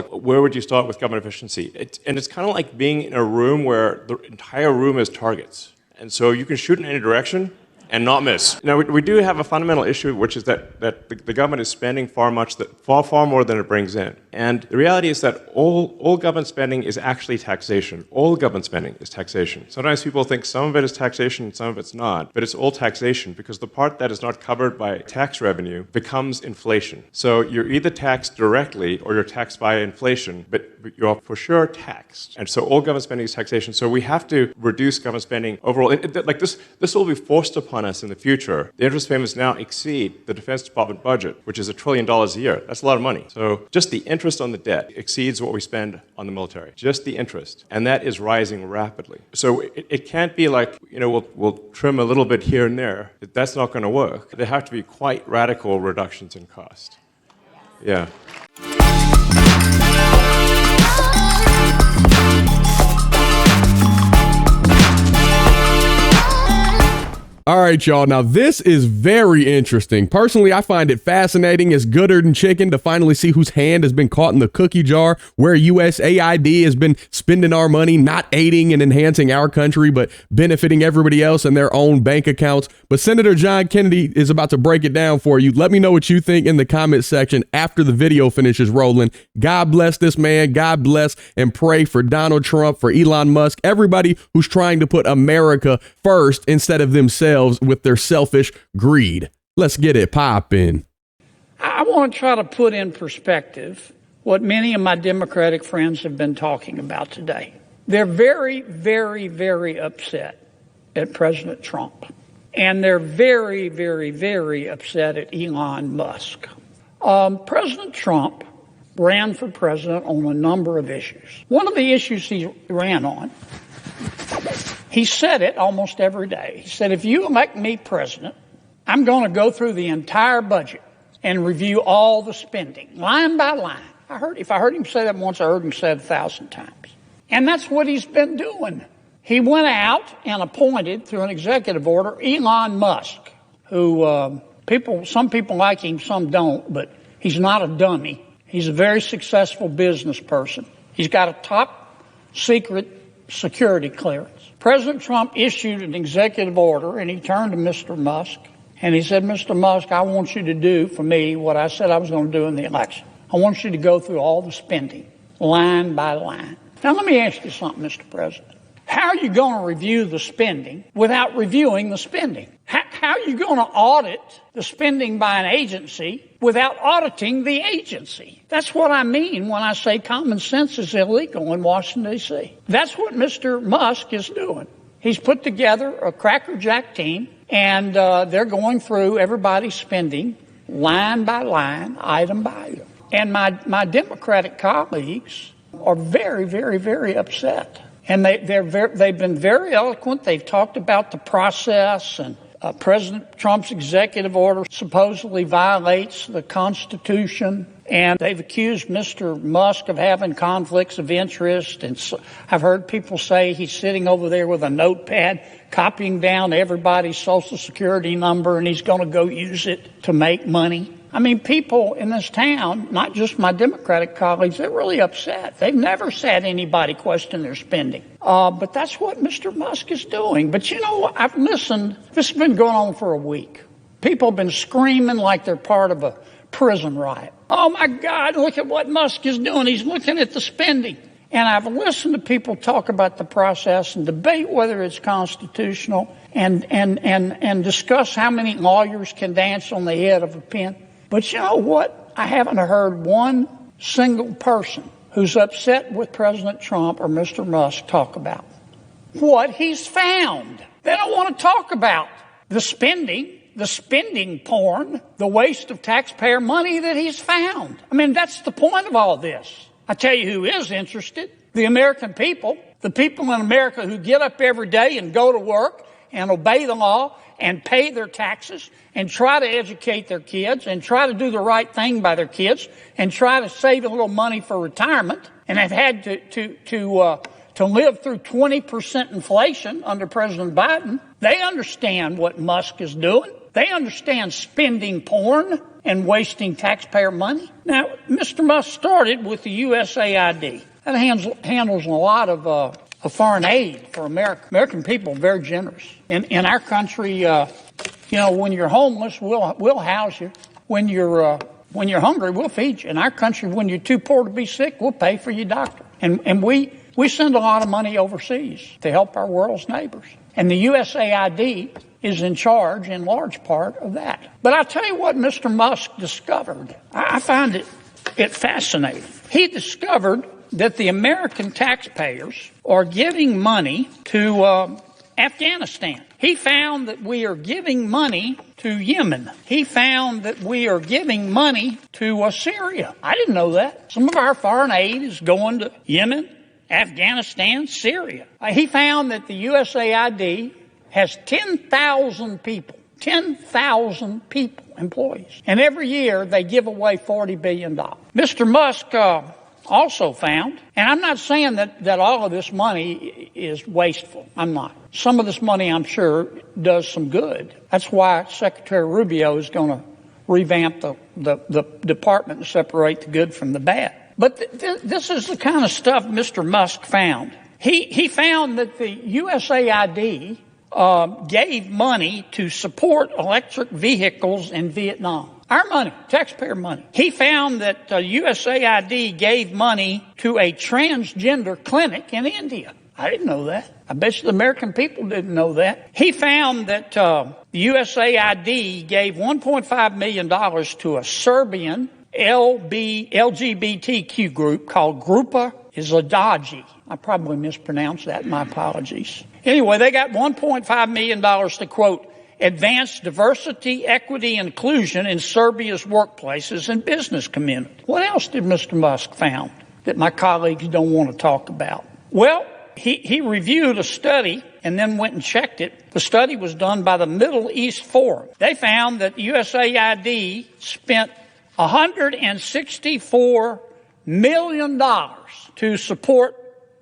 Where would you start with government efficiency? And it's kind of like being in a room where the entire room is targets. And so you can shoot in any direction and not miss. Now, we do have a fundamental issue, which is that the government is spending far more than it brings in. And the reality is that all government spending is actually taxation. All government spending is taxation. Sometimes people think some of it is taxation and some of it's not, but it's all taxation because the part that is not covered by tax revenue becomes inflation. So you're either taxed directly or you're taxed by inflation, but you're for sure taxed. And so all government spending is taxation. So we have to reduce government spending overall. Like this will be forced upon us in the future. The interest payments now exceed the Defense Department budget, which is $1 trillion a year. That's a lot of money. So just the interest on the debt exceeds what we spend on the military. Just the interest. And that is rising rapidly. So it can't be like, we'll trim a little bit here and there. That's not going to work. There have to be quite radical reductions in cost. Yeah. All right, y'all. Now, this is very interesting. Personally, I find it fascinating. It's gooder than chicken to finally see whose hand has been caught in the cookie jar, where USAID has been spending our money, not aiding and enhancing our country, but benefiting everybody else in their own bank accounts. But Senator John Kennedy is about to break it down for you. Let me know what you think in the comment section after the video finishes rolling. God bless this man. God bless and pray for Donald Trump, for Elon Musk, everybody who's trying to put America first instead of themselves with their selfish greed. Let's get it poppin'. I want to try to put in perspective what many of my Democratic friends have been talking about today. They're very, very, very upset at President Trump. And they're very, very, very upset at Elon Musk. President Trump ran for president on a number of issues. One of the issues he ran on, he said it almost every day. He said, if you elect me president, I'm going to go through the entire budget and review all the spending, line by line. If I heard him say that once, I heard him say it 1,000 times. And that's what he's been doing. He went out and appointed, through an executive order, Elon Musk, who some people like him, some don't, but he's not a dummy. He's a very successful business person. He's got a top secret security clearance. President Trump issued an executive order, and he turned to Mr. Musk, and he said, Mr. Musk, I want you to do for me what I said I was going to do in the election. I want you to go through all the spending, line by line. Now, let me ask you something, Mr. President. How are you going to review the spending without reviewing the spending? How are you going to audit the spending by an agency without auditing the agency? That's what I mean when I say common sense is illegal in Washington, D.C. That's what Mr. Musk is doing. He's put together a crackerjack team, and they're going through everybody's spending line by line, item by item. And my Democratic colleagues are very, very, very upset. And they've been very eloquent. They've talked about the process, and President Trump's executive order supposedly violates the Constitution. And they've accused Mr. Musk of having conflicts of interest. And so I've heard people say he's sitting over there with a notepad, copying down everybody's Social Security number, and he's going to go use it to make money. I mean, people in this town, not just my Democratic colleagues, they're really upset. They've never said anybody question their spending. But that's what Mr. Musk is doing. But you know what? I've listened. This has been going on for a week. People have been screaming like they're part of a prison riot. Oh, my God, look at what Musk is doing. He's looking at the spending. And I've listened to people talk about the process and debate whether it's constitutional and discuss how many lawyers can dance on the head of a pin. But you know what? I haven't heard one single person who's upset with President Trump or Mr. Musk talk about what he's found. They don't want to talk about the spending porn, the waste of taxpayer money that he's found. I mean, that's the point of all this. I tell you who is interested, the American people, the people in America who get up every day and go to work and obey the law and pay their taxes and try to educate their kids and try to do the right thing by their kids and try to save a little money for retirement and have had to live through 20% inflation under President Biden. They understand what Musk is doing. They understand spending porn. and wasting taxpayer money? Now, Mr. Musk started with the USAID. That handles a lot of foreign aid for America. American people are very generous. In our country, when you're homeless, we'll house you. When you're hungry, we'll feed you. In our country, when you're too poor to be sick, we'll pay for your doctor. And we send a lot of money overseas to help our world's neighbors. And the USAID is in charge, in large part, of that. But I'll tell you what Mr. Musk discovered. I find it fascinating. He discovered that the American taxpayers are giving money to Afghanistan. He found that we are giving money to Yemen. He found that we are giving money to Syria. I didn't know that. Some of our foreign aid is going to Yemen, Afghanistan, Syria. He found that the USAID has 10,000 people, employees. And every year they give away $40 billion. Mr. Musk also found, and I'm not saying that all of this money is wasteful. I'm not. Some of this money, I'm sure, does some good. That's why Secretary Rubio is going to revamp the department and separate the good from the bad. But this is the kind of stuff Mr. Musk found. He found that the USAID gave money to support electric vehicles in Vietnam. Our money, taxpayer money. He found that USAID gave money to a transgender clinic in India. I didn't know that. I bet you the American people didn't know that. He found that the USAID gave $1.5 million to a Serbian LGBTQ group called Grupa Izadaji. I probably mispronounced that. My apologies. Anyway, they got $1.5 million to, quote, advance diversity, equity, and inclusion in Serbia's workplaces and business community. What else did Mr. Musk found that my colleagues don't want to talk about? Well, he reviewed a study and then went and checked it. The study was done by the Middle East Forum. They found that USAID spent $164 million to support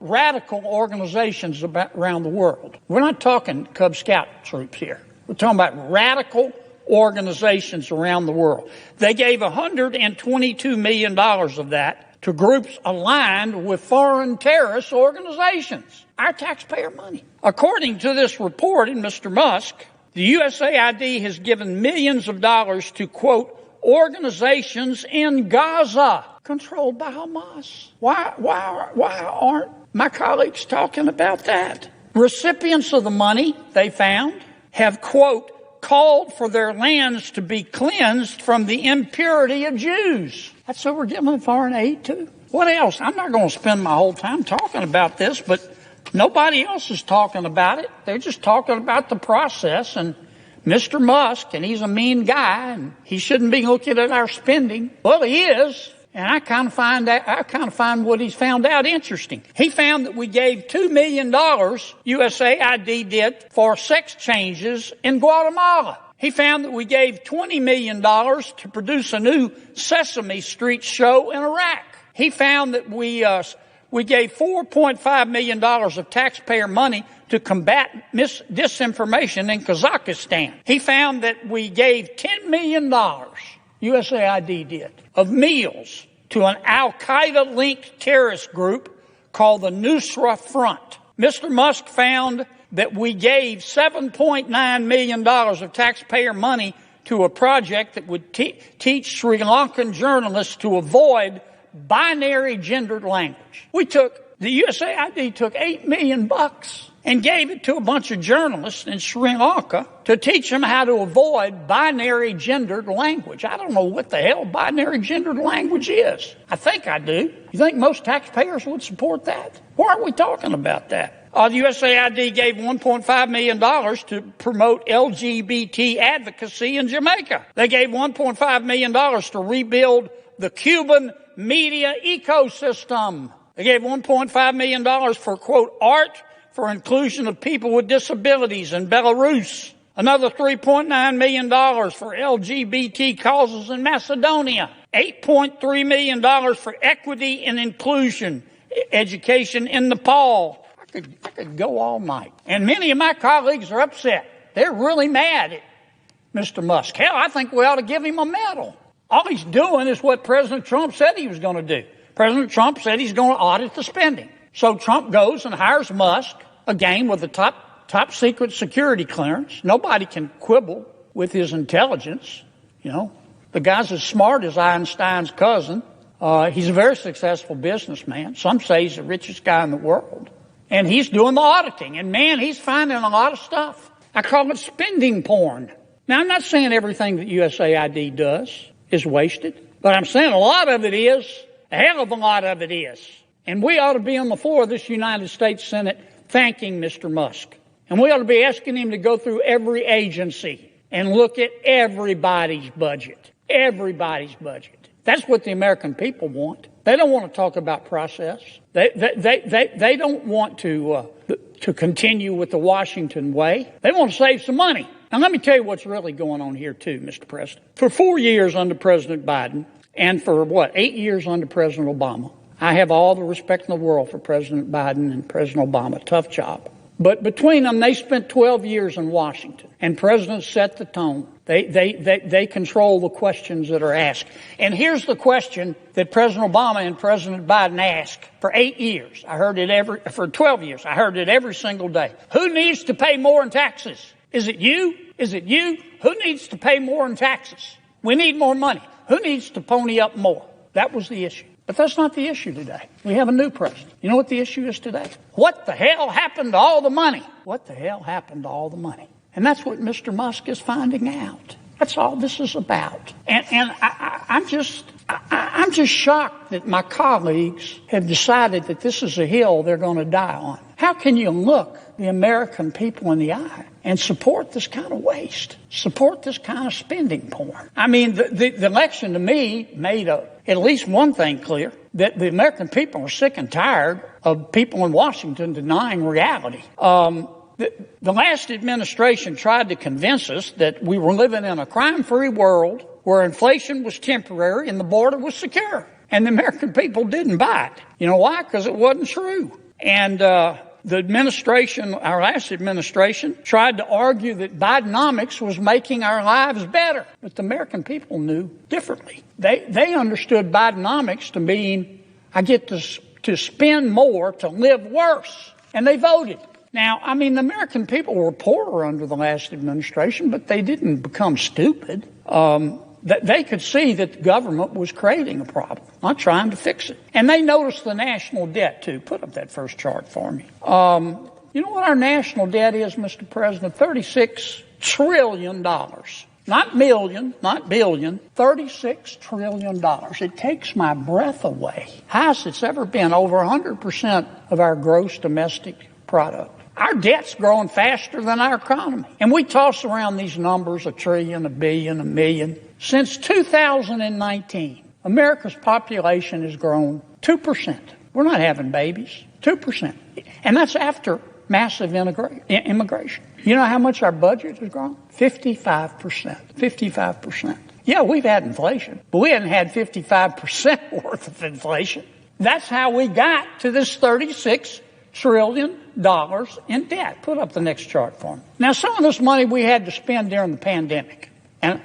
radical organizations around the world. We're not talking Cub Scout troops here. We're talking about radical organizations around the world. They gave $122 million of that to groups aligned with foreign terrorist organizations. Our taxpayer money. According to this report in Mr. Musk, the USAID has given millions of dollars to, quote, organizations in Gaza controlled by Hamas. Why aren't my colleagues talking about that? Recipients of the money, they found, have, quote, called for their lands to be cleansed from the impurity of Jews. That's what we're giving foreign aid to. What else? I'm not going to spend my whole time talking about this, but nobody else is talking about it. They're just talking about the process. And Mr. Musk, and he's a mean guy, and he shouldn't be looking at our spending. Well, he is. And I kind of find what he's found out interesting. He found that we gave $2 million, USAID did, for sex changes in Guatemala. He found that we gave $20 million to produce a new Sesame Street show in Iraq. He found that we gave $4.5 million of taxpayer money to combat disinformation in Kazakhstan. He found that we gave $10 million, USAID did, of meals to an al-Qaeda-linked terrorist group called the Nusra Front. Mr. Musk found that we gave $7.9 million of taxpayer money to a project that would teach Sri Lankan journalists to avoid binary gendered language. The USAID took $8 million and gave it to a bunch of journalists in Sri Lanka to teach them how to avoid binary gendered language. I don't know what the hell binary gendered language is. I think I do. You think most taxpayers would support that? Why aren't we talking about that? The USAID gave $1.5 million to promote LGBT advocacy in Jamaica. They gave $1.5 million to rebuild the Cuban media ecosystem. They gave $1.5 million for, quote, art for inclusion of people with disabilities in Belarus. Another $3.9 million for LGBT causes in Macedonia. $8.3 million for equity and inclusion education in Nepal. I could go all night. And many of my colleagues are upset. They're really mad at Mr. Musk. Hell, I think we ought to give him a medal. All he's doing is what President Trump said he was going to do. President Trump said he's going to audit the spending. So Trump goes and hires Musk, again with a top secret security clearance. Nobody can quibble with his intelligence. You know, the guy's as smart as Einstein's cousin. He's a very successful businessman. Some say he's the richest guy in the world. And he's doing the auditing. And man, he's finding a lot of stuff. I call it spending porn. Now, I'm not saying everything that USAID does is wasted, but I'm saying a lot of it is. A hell of a lot of it is. And we ought to be on the floor of this United States Senate thanking Mr. Musk. And we ought to be asking him to go through every agency and look at everybody's budget. Everybody's budget. That's what the American people want. They don't want to talk about process. They don't want to continue with the Washington way. They want to save some money. Now, let me tell you what's really going on here, too, Mr. President. For 4 years under President Biden, and for 8 years under President Obama, I have all the respect in the world for President Biden and President Obama. Tough job. But between them, they spent 12 years in Washington, and presidents set the tone. They control the questions that are asked. And here's the question that President Obama and President Biden asked for 8 years. For 12 years. I heard it every single day. Who needs to pay more in taxes? Is it you? Is it you? Who needs to pay more in taxes? We need more money. Who needs to pony up more? That was the issue. But that's not the issue today. We have a new president. You know what the issue is today? What the hell happened to all the money? What the hell happened to all the money? And that's what Mr. Musk is finding out. That's all this is about. And I'm just shocked that my colleagues have decided that this is a hill they're going to die on. How can you look the American people in the eye and support this kind of waste, support this kind of spending porn? I mean, the election to me made at least one thing clear, that the American people are sick and tired of people in Washington denying reality. The last administration tried to convince us that we were living in a crime-free world where inflation was temporary and the border was secure. And the American people didn't buy it. You know why? Because it wasn't true. And the administration, our last administration, tried to argue that Bidenomics was making our lives better. But the American people knew differently. They understood Bidenomics to mean I get to spend more to live worse. And they voted. Now, I mean, the American people were poorer under the last administration, but they didn't become stupid. They could see that the government was creating a problem, not trying to fix it. And they noticed the national debt, too. Put up that first chart for me. You know what our national debt is, Mr. President? $36 trillion. Not million, not billion, $36 trillion. It takes my breath away. Highest it's ever been, over 100% of our gross domestic product. Our debt's growing faster than our economy. And we toss around these numbers, 1 trillion, 1 billion, 1 million. Since 2019, America's population has grown 2%. We're not having babies, 2%. And that's after massive immigration. You know how much our budget has grown? 55%. 55%. Yeah, we've had inflation, but we haven't had 55% worth of inflation. That's how we got to this $36 trillion in debt. Put up the next chart for me. Now, some of this money we had to spend during the pandemic, and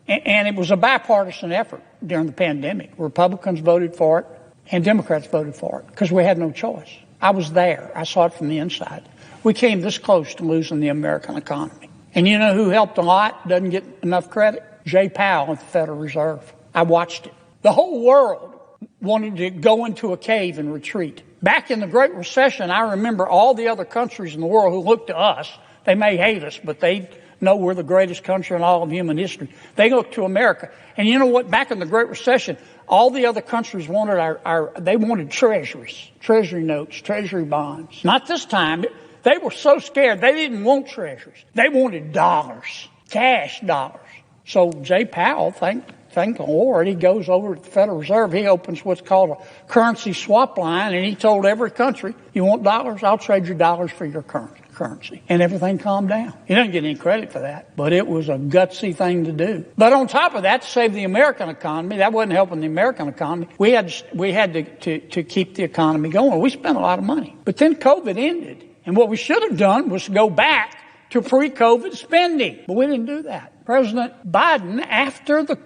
it was a bipartisan effort during the pandemic. Republicans voted for it, and Democrats voted for it because we had no choice. I was there. I saw it from the inside. We came this close to losing the American economy. And you know who helped a lot, doesn't get enough credit? Jay Powell at the Federal Reserve. I watched it. The whole world wanted to go into a cave and retreat. Back in the Great Recession, I remember all the other countries in the world who looked to us. They may hate us, but they know we're the greatest country in all of human history. They looked to America. And you know what? Back in the Great Recession, all the other countries wanted they wanted treasuries, treasury notes, treasury bonds. Not this time. They were so scared. They didn't want treasuries. They wanted dollars, cash dollars. So Jay Powell, thank the Lord, he goes over to the Federal Reserve. He opens what's called a currency swap line, and he told every country, you want dollars? I'll trade you dollars for your currency. And everything calmed down. He doesn't get any credit for that, but it was a gutsy thing to do. But on top of that, to save the American economy, that wasn't helping the American economy. We had to keep the economy going. We spent a lot of money. But then COVID ended, and what we should have done was go back to pre-COVID spending. But we didn't do that. President Biden, after the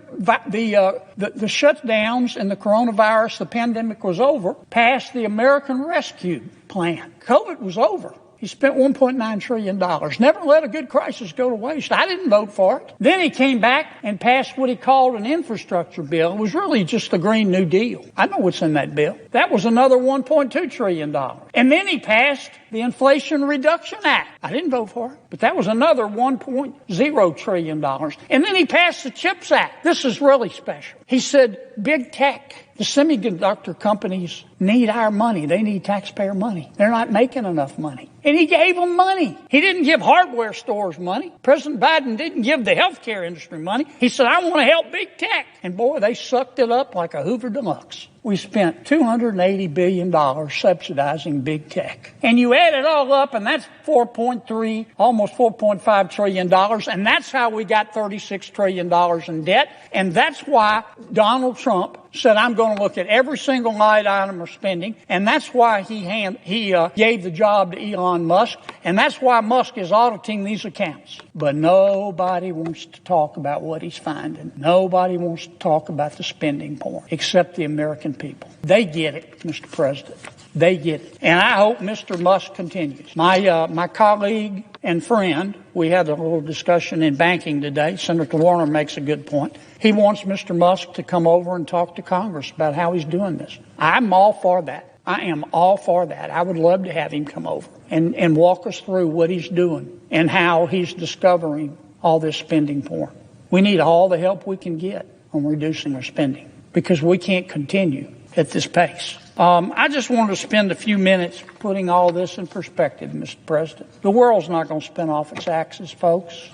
shutdowns and the coronavirus, the pandemic was over, passed the American Rescue Plan. COVID was over. He spent $1.9 trillion. Never let a good crisis go to waste. I didn't vote for it. Then he came back and passed what he called an infrastructure bill. It was really just the Green New Deal. I know what's in that bill. That was another $1.2 trillion. And then he passed the Inflation Reduction Act. I didn't vote for it, but that was another $1.0 trillion. And then he passed the CHIPS Act. This is really special. He said, big tech, the semiconductor companies need our money. They need taxpayer money. They're not making enough money. And he gave them money. He didn't give hardware stores money. President Biden didn't give the healthcare industry money. He said, I want to help big tech. And boy, they sucked it up like a Hoover Deluxe. We spent $280 billion subsidizing big tech. And you add it all up, and that's $4.3, almost $4.5 trillion. And that's how we got $36 trillion in debt. And that's why Donald Trump said, I'm going to look at every single line item of spending. And that's why he gave the job to Elon Musk. And that's why Musk is auditing these accounts. But nobody wants to talk about what he's finding. Nobody wants to talk about the spending porn, except the American people. They get it, Mr. President. They get it. And I hope Mr. Musk continues. My colleague and friend, we had a little discussion in banking today. Senator Warner makes a good point. He wants Mr. Musk to come over and talk to Congress about how he's doing this. I'm all for that. I am all for that. I would love to have him come over and walk us through what he's doing and how he's discovering all this spending porn. We need all the help we can get on reducing our spending because we can't continue at this pace. I just wanted to spend a few minutes putting all this in perspective, Mr. President. The world's not going to spin off its axis, folks.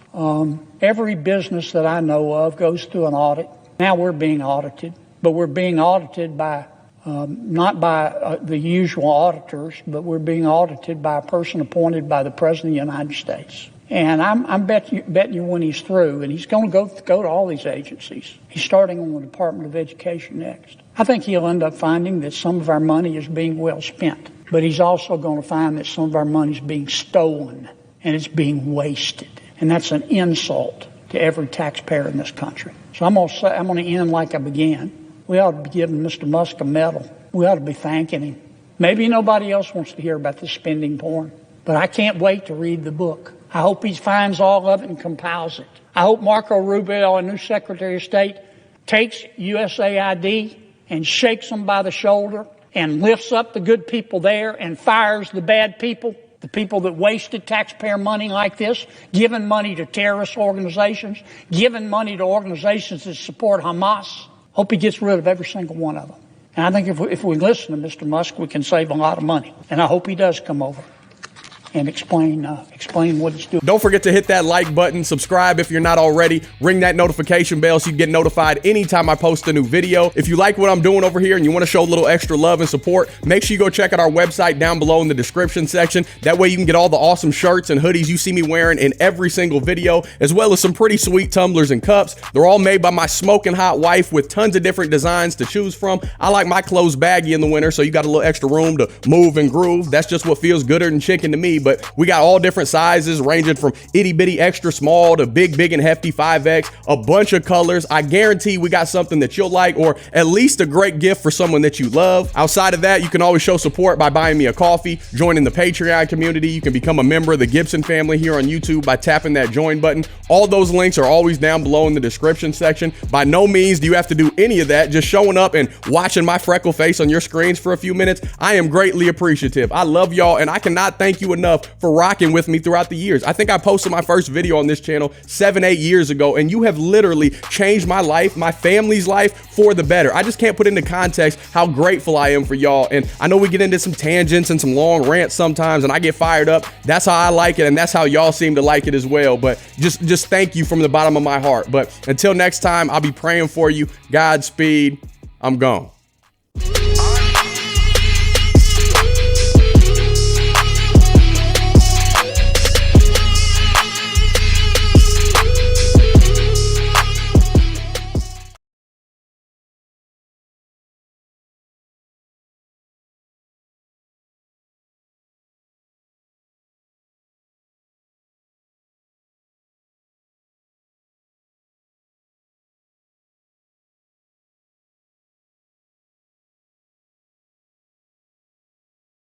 Every business that I know of goes through an audit. Now we're being audited, but we're being audited by not by the usual auditors, but we're being audited by a person appointed by the President of the United States. And I'm betting you when he's through, and he's going to go to all these agencies. He's starting on the Department of Education next. I think he'll end up finding that some of our money is being well spent, but he's also going to find that some of our money is being stolen and it's being wasted. And that's an insult to every taxpayer in this country. So I'm going to end like I began. We ought to be giving Mr. Musk a medal. We ought to be thanking him. Maybe nobody else wants to hear about the spending porn, but I can't wait to read the book. I hope he finds all of it and compiles it. I hope Marco Rubio, our new Secretary of State, takes USAID and shakes them by the shoulder and lifts up the good people there and fires the bad people, the people that wasted taxpayer money like this, giving money to terrorist organizations, giving money to organizations that support Hamas. Hope he gets rid of every single one of them. And I think if we listen to Mr. Musk, we can save a lot of money. And I hope he does come over and explain what it's doing. Don't forget to hit that like button, subscribe if you're not already, ring that notification bell so you get notified anytime I post a new video. If you like what I'm doing over here and you want to show a little extra love and support, make sure you go check out our website down below in the description section. That way you can get all the awesome shirts and hoodies you see me wearing in every single video, as well as some pretty sweet tumblers and cups. They're all made by my smoking hot wife with tons of different designs to choose from. I like my clothes baggy in the winter, so you got a little extra room to move and groove. That's just what feels gooder than chicken to me. But we got all different sizes ranging from itty bitty extra small to big and hefty 5X, a bunch of colors. I guarantee we got something that you'll like, or at least a great gift for someone that you love. Outside of that, you can always show support by buying me a coffee, joining the Patreon community. You can become a member of the Gibson family here on YouTube by tapping that join button. All those links are always down below in the description section. By no means do you have to do any of that. Just showing up and watching my freckle face on your screens for a few minutes, I am greatly appreciative. I love y'all, and I cannot thank you enough for rocking with me throughout the years. I think I posted my first video on this channel 7-8 years ago, and you have literally changed my life, my family's life for the better. I just can't put into context how grateful I am for y'all. And I know we get into some tangents and some long rants sometimes, and I get fired up. That's how I like it, and that's how y'all seem to like it as well. But just thank you from the bottom of my heart. But until next time, I'll be praying for you. Godspeed. I'm gone.